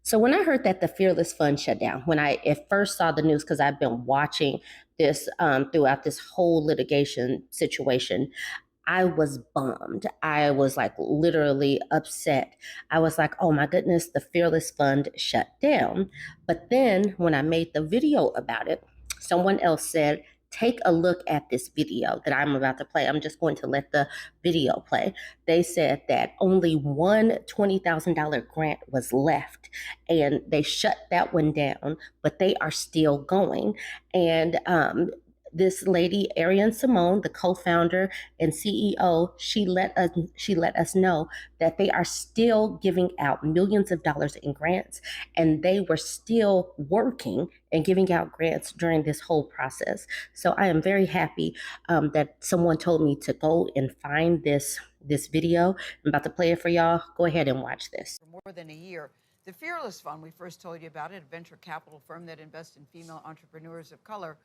So when I heard that the Fearless Fund shut down, when I at first saw the news, because I've been watching this throughout this whole litigation situation, I was bummed. I was like literally upset. I was like, oh my goodness, the Fearless Fund shut down. But then when I made the video about it, someone else said, take a look at this video that I'm about to play. I'm just going to let the video play. They said that only one $20,000 grant was left and they shut that one down, but they are still going. And this lady, Ariane Simone, the co-founder and CEO, she let us know that they are still giving out millions of dollars in grants, and they were still working and giving out grants during this whole process. So I am very happy that someone told me to go and find this video. I'm about to play it for y'all. Go ahead and watch this. For more than a year, the Fearless Fund, we first told you about it, a venture capital firm that invests in female entrepreneurs of color,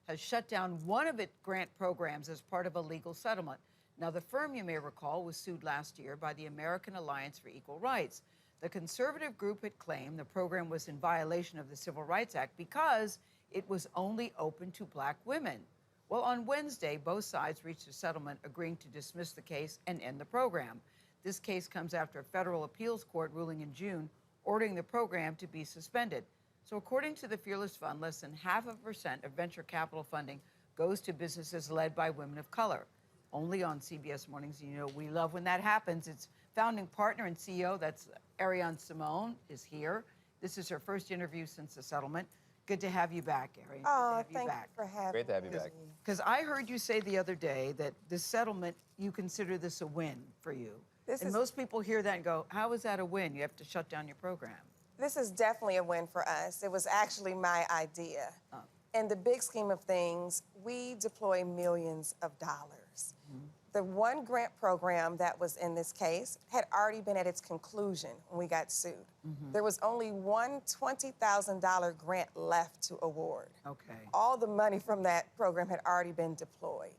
has shut down one of its grant programs as part of a legal settlement. Now, the firm, you may recall, was sued last year by the American Alliance for Equal Rights. The conservative group had claimed the program was in violation of the Civil Rights Act because it was only open to Black women. Well, on Wednesday, both sides reached a settlement agreeing to dismiss the case and end the program. This case comes after a federal appeals court ruling in June ordering the program to be suspended. So according to the Fearless Fund, less than 0.5% of venture capital funding goes to businesses led by women of color. Only on CBS Mornings, you know, we love when that happens. Its founding partner and CEO, that's Ariane Simone, is here. This is her first interview since the settlement. Good to have you back, Ariane. Oh, thank you for having me. Great to have you back. Because I heard you say the other day that the settlement, you consider this a win for you. Most people hear that and go, how is that a win? You have to shut down your program. This is definitely a win for us. It was actually my idea. Oh. In the big scheme of things, we deploy millions of dollars. The one grant program that was in this case had already been at its conclusion when we got sued. There was only one $20,000 grant left to award. Okay. All the money from that program had already been deployed.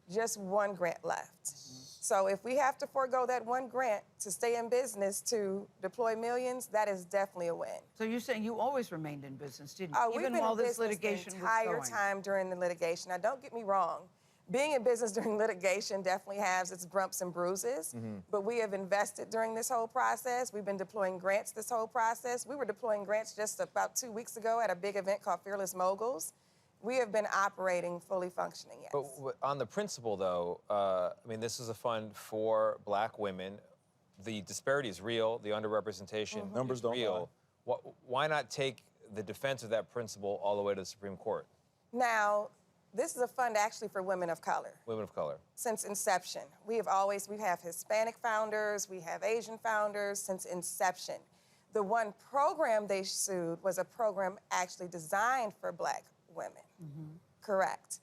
Just one grant left. So if we have to forego that one grant to stay in business to deploy millions, that is definitely a win. So you're saying you always remained in business, didn't you? We've Even been while in this business litigation the entire was going. time during the litigation. Now, don't get me wrong. Being in business during litigation definitely has its bumps and bruises, but we have invested during this whole process. We've been deploying grants this whole process. We were deploying grants just about 2 weeks ago at a big event called Fearless Moguls. We have been operating fully functioning, yes. But on the principle, though, I mean, this is a fund for Black women. The disparity is real. The underrepresentation Numbers is don't real. Why not take the defense of that principle all the way to the Supreme Court? Now, this is a fund actually for women of color. Women of color. Since inception. We have Hispanic founders, we have Asian founders since inception. The one program they sued was a program actually designed for Black women. Correct.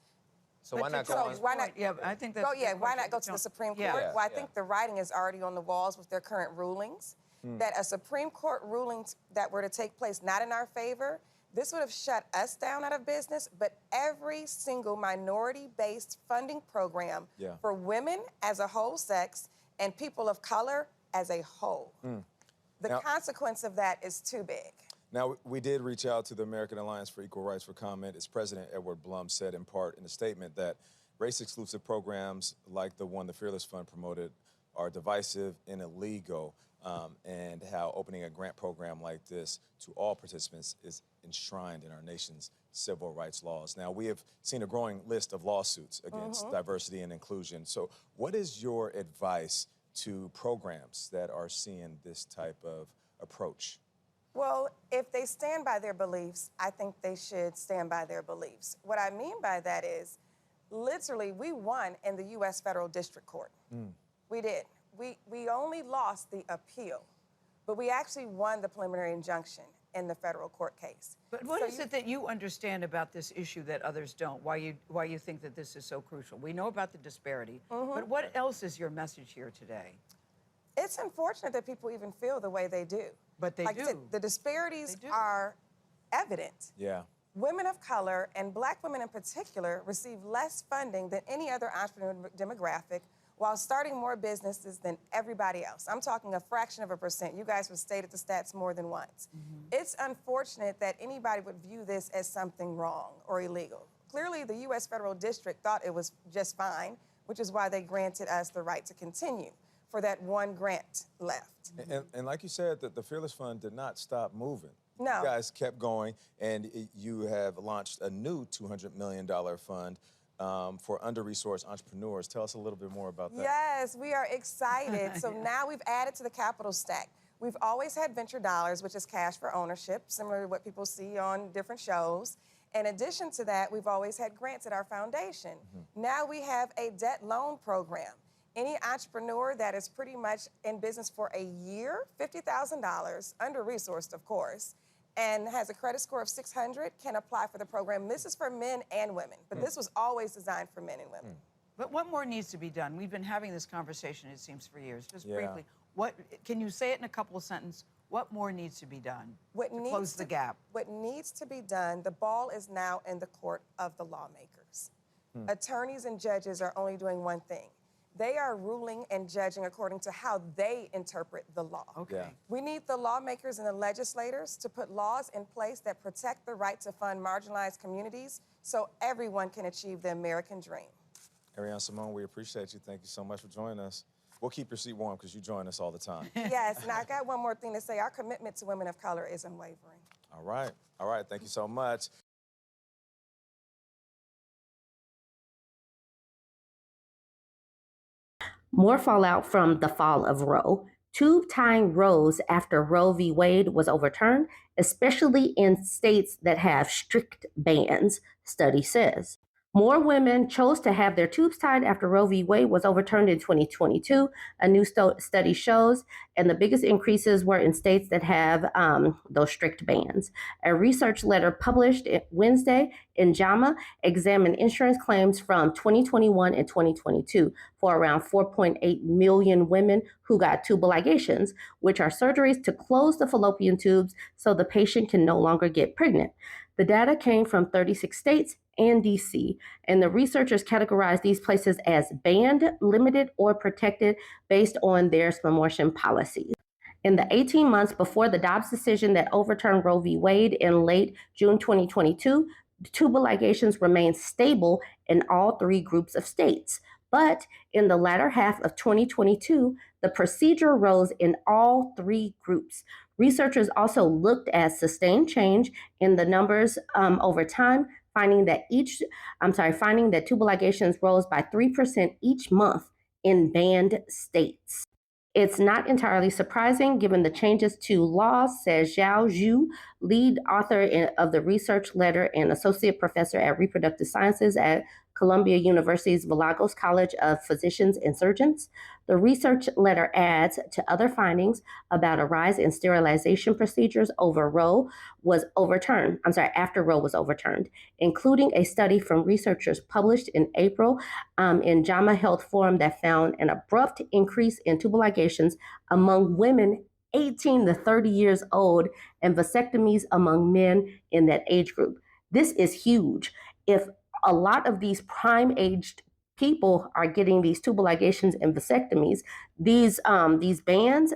So why not go on? Why not? Yeah, I think that's. Why not go to the Supreme Court? Yeah. Well, I think the writing is already on the walls with their current rulings. That a Supreme Court ruling that were to take place not in our favor, this would have shut us down out of business, but every single minority-based funding program for women as a whole sex and people of color as a whole. The consequence of that is too big. Now, we did reach out to the American Alliance for Equal Rights for comment. Its president, Edward Blum, said in part in a statement that race-exclusive programs like the one the Fearless Fund promoted are divisive and illegal, and how opening a grant program like this to all participants is enshrined in our nation's civil rights laws. Now, we have seen a growing list of lawsuits against diversity and inclusion. So what is your advice to programs that are seeing this type of approach? Well, if they stand by their beliefs, I think they should stand by their beliefs. What I mean by that is, literally, we won in the U.S. Federal District Court. We did. We only lost the appeal, but we actually won the preliminary injunction in the federal court case. But what is it that you understand about this issue that others don't? Why you think that this is so crucial? We know about the disparity, but what else is your message here today? It's unfortunate that people even feel the way they do. But they like do. I said, the disparities are evident. Yeah. Women of color, and Black women in particular, receive less funding than any other entrepreneur demographic while starting more businesses than everybody else. I'm talking a fraction of a percent. You guys have stated the stats more than once. It's unfortunate that anybody would view this as something wrong or illegal. Clearly, the U.S. Federal District thought it was just fine, which is why they granted us the right to continue for that one grant left. And like you said, the Fearless Fund did not stop moving. No. You guys kept going, and you have launched a new $200 million fund for under-resourced entrepreneurs. Tell us a little bit more about that. Yes, we are excited. So now we've added to the capital stack. We've always had venture dollars, which is cash for ownership, similar to what people see on different shows. In addition to that, we've always had grants at our foundation. Now we have a debt loan program. Any entrepreneur that is pretty much in business for a year, $50,000, under-resourced, of course, and has a credit score of 600 can apply for the program. This is for men and women, but this was always designed for men and women. But what more needs to be done? We've been having this conversation, it seems, for years. Just Yeah. briefly, can you say it in a couple of sentences? What more needs to be done to close the gap? What needs to be done, the ball is now in the court of the lawmakers. Attorneys and judges are only doing one thing. They are ruling and judging according to how they interpret the law. Okay. Yeah. We need the lawmakers and the legislators to put laws in place that protect the right to fund marginalized communities so everyone can achieve the American dream. Ariane Simone, we appreciate you. Thank you so much for joining us. We'll keep your seat warm because you join us all the time. Yes, and I got one more thing to say. Our commitment to women of color is unwavering. All right. All right. Thank you so much. More fallout from the fall of Roe. Tube tying rose after Roe v. Wade was overturned, especially in states that have strict bans, study says. More women chose to have their tubes tied after Roe v. Wade was overturned in 2022, a new study shows, and the biggest increases were in states that have those strict bans. A research letter published Wednesday in JAMA examined insurance claims from 2021 and 2022 for around 4.8 million women who got tubal ligations, which are surgeries to close the fallopian tubes so the patient can no longer get pregnant. The data came from 36 states and DC, and the researchers categorized these places as banned, limited, or protected based on their spermorphin policies. In the 18 months before the Dobbs decision that overturned Roe v. Wade in late June 2022, tubal ligations remained stable in all three groups of states. But in the latter half of 2022, the procedure rose in all three groups. Researchers also looked at sustained change in the numbers over time, finding that tubal ligations rose by 3% each month in banned states. It's not entirely surprising given the changes to laws, says Zhao Zhu, lead author of the research letter and associate professor at reproductive sciences at Columbia University's Villagos College of Physicians and Surgeons. The research letter adds to other findings about a rise in sterilization procedures after Roe was overturned, including a study from researchers published in April in JAMA Health Forum that found an abrupt increase in tubal ligations among women 18 to 30 years old and vasectomies among men in that age group. This is huge. If a lot of these prime-aged people are getting these tubal ligations and vasectomies, these bans,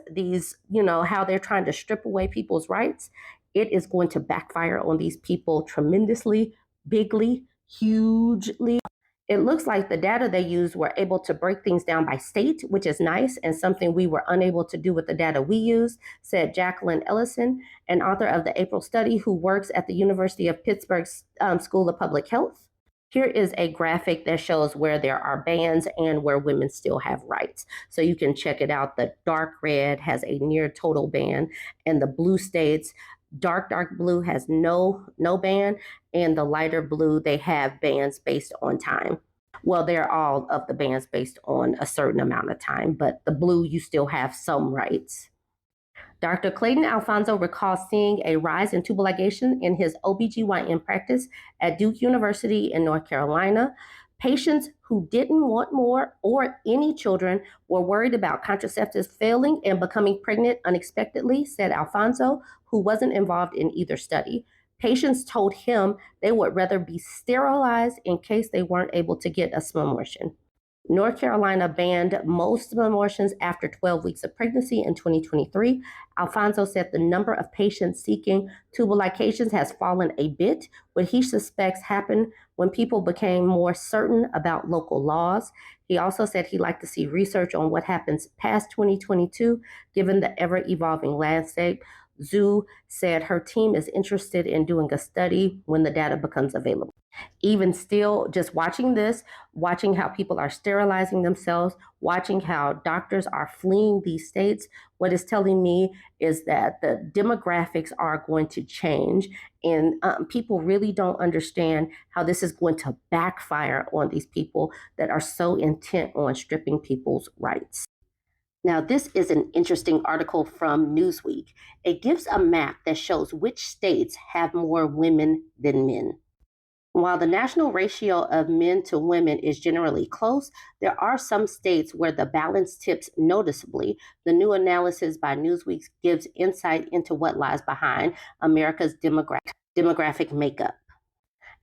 how they're trying to strip away people's rights, it is going to backfire on these people tremendously, bigly, hugely. It looks like the data they used were able to break things down by state, which is nice and something we were unable to do with the data we used, said Jacqueline Ellison, an author of the April study who works at the University of Pittsburgh's School of Public Health. Here is a graphic that shows where there are bans and where women still have rights. So you can check it out. The dark red has a near total ban, and the blue states, dark blue has no ban, and the lighter blue, they have bans based on time. Well, they're all of the bans based on a certain amount of time, but the blue, you still have some rights. Dr. Clayton Alfonso recalls seeing a rise in tubal ligation in his OBGYN practice at Duke University in North Carolina. Patients who didn't want more or any children were worried about contraceptives failing and becoming pregnant unexpectedly, said Alfonso, who wasn't involved in either study. Patients told him they would rather be sterilized in case they weren't able to get a spermorphin. North Carolina banned most abortions after 12 weeks of pregnancy in 2023. Alfonso said the number of patients seeking tubal ligations has fallen a bit, what he suspects happened when people became more certain about local laws. He also said he'd like to see research on what happens past 2022, given the ever evolving landscape. Zhu said her team is interested in doing a study when the data becomes available. Even still, just watching this, watching how people are sterilizing themselves, watching how doctors are fleeing these states, what is telling me is that the demographics are going to change. And people really don't understand how this is going to backfire on these people that are so intent on stripping people's rights. Now, this is an interesting article from Newsweek. It gives a map that shows which states have more women than men. While the national ratio of men to women is generally close, there are some states where the balance tips noticeably. The new analysis by Newsweek gives insight into what lies behind America's demographic makeup.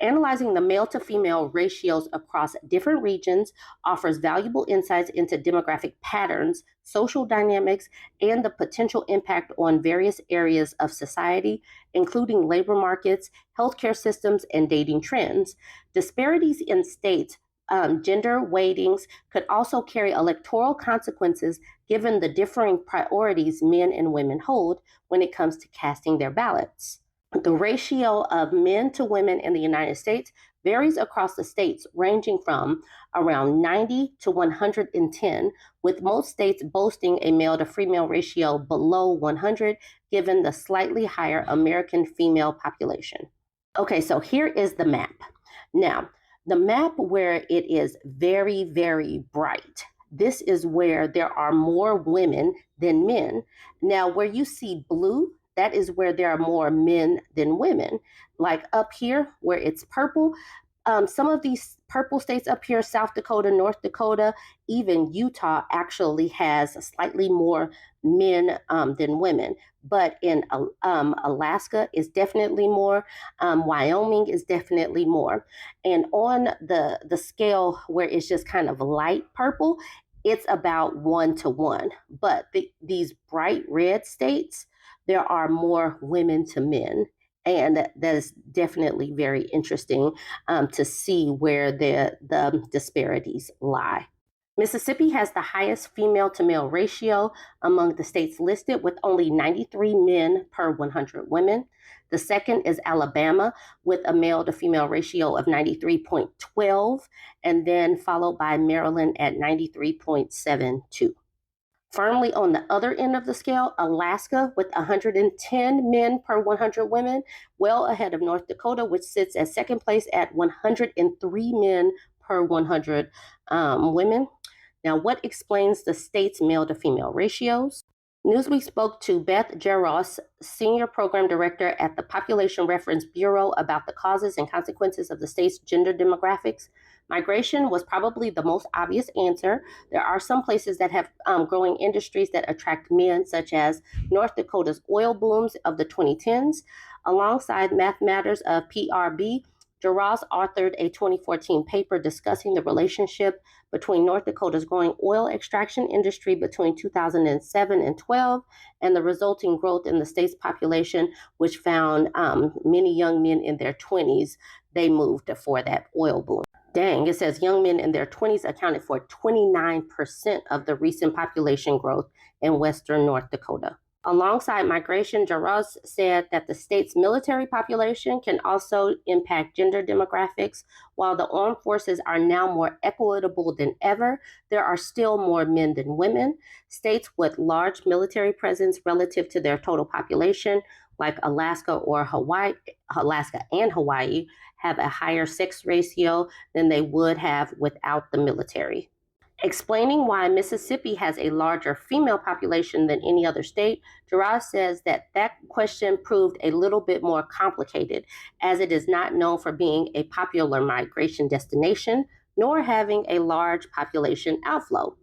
Analyzing the male to female ratios across different regions offers valuable insights into demographic patterns, social dynamics, and the potential impact on various areas of society, including labor markets, healthcare systems, and dating trends. Disparities in states' gender weightings could also carry electoral consequences given the differing priorities men and women hold when it comes to casting their ballots. The ratio of men to women in the United States varies across the states, ranging from around 90 to 110, with most states boasting a male to female ratio below 100, given the slightly higher American female population. Okay, so here is the map. Now, the map where it is very, very bright, this is where there are more women than men. Now, where you see blue, that is where there are more men than women. Like up here, where it's purple, some of these purple states up here, South Dakota, North Dakota, even Utah actually has slightly more men than women. But in Alaska is definitely more. Wyoming is definitely more. And on the scale where it's just kind of light purple, it's about 1 to 1. But these bright red states, there are more women to men. And that is definitely very interesting to see where the disparities lie. Mississippi has the highest female to male ratio among the states listed, with only 93 men per 100 women. The second is Alabama, with a male to female ratio of 93.12, and then followed by Maryland at 93.72. Firmly on the other end of the scale, Alaska with 110 men per 100 women, well ahead of North Dakota, which sits at second place at 103 men per 100 women. Now, what explains the state's male to female ratios? Newsweek spoke to Beth Jaros, Senior Program Director at the Population Reference Bureau, about the causes and consequences of the state's gender demographics. Migration was probably the most obvious answer. There are some places that have growing industries that attract men, such as North Dakota's oil booms of the 2010s. Alongside Math Matters of PRB, Jaros authored a 2014 paper discussing the relationship between North Dakota's growing oil extraction industry between 2007 and 12 and the resulting growth in the state's population, which found many young men in their 20s, they moved for that oil boom. Dang, it says young men in their 20s accounted for 29% of the recent population growth in western North Dakota. Alongside migration, Jaros said that the state's military population can also impact gender demographics. While the armed forces are now more equitable than ever, there are still more men than women. States with large military presence relative to their total population, like Alaska and Hawaii, have a higher sex ratio than they would have without the military. Explaining why Mississippi has a larger female population than any other state, Gerard says that question proved a little bit more complicated, as it is not known for being a popular migration destination, nor having a large population outflow.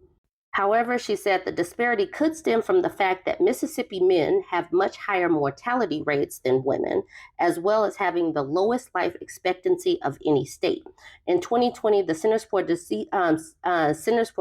However, she said the disparity could stem from the fact that Mississippi men have much higher mortality rates than women, as well as having the lowest life expectancy of any state. In 2020, the Centers for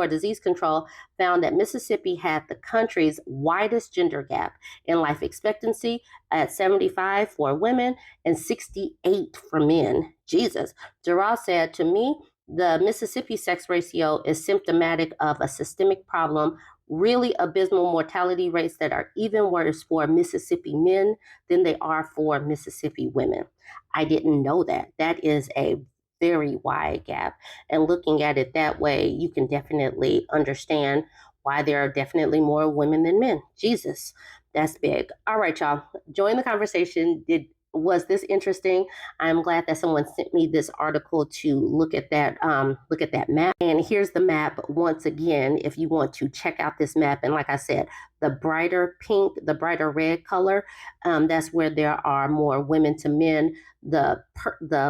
Disease Control found that Mississippi had the country's widest gender gap in life expectancy at 75 for women and 68 for men. Jesus. Doral said, to me, the Mississippi sex ratio is symptomatic of a systemic problem, really abysmal mortality rates that are even worse for Mississippi men than they are for Mississippi women. I didn't know that. That is a very wide gap. And looking at it that way, you can definitely understand why there are definitely more women than men. Jesus, that's big. All right, y'all. Join the conversation. Was this interesting? I'm glad that someone sent me this article to look at that map. And here's the map once again. If you want to check out this map, and like I said, the brighter pink, the brighter red color, that's where there are more women to men. The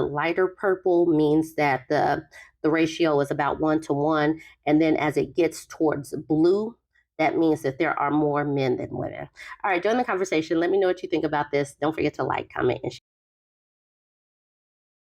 lighter purple means that the ratio is about 1-to-1, and then as it gets towards blue, that means that there are more men than women. All right, join the conversation. Let me know what you think about this. Don't forget to like, comment, and share.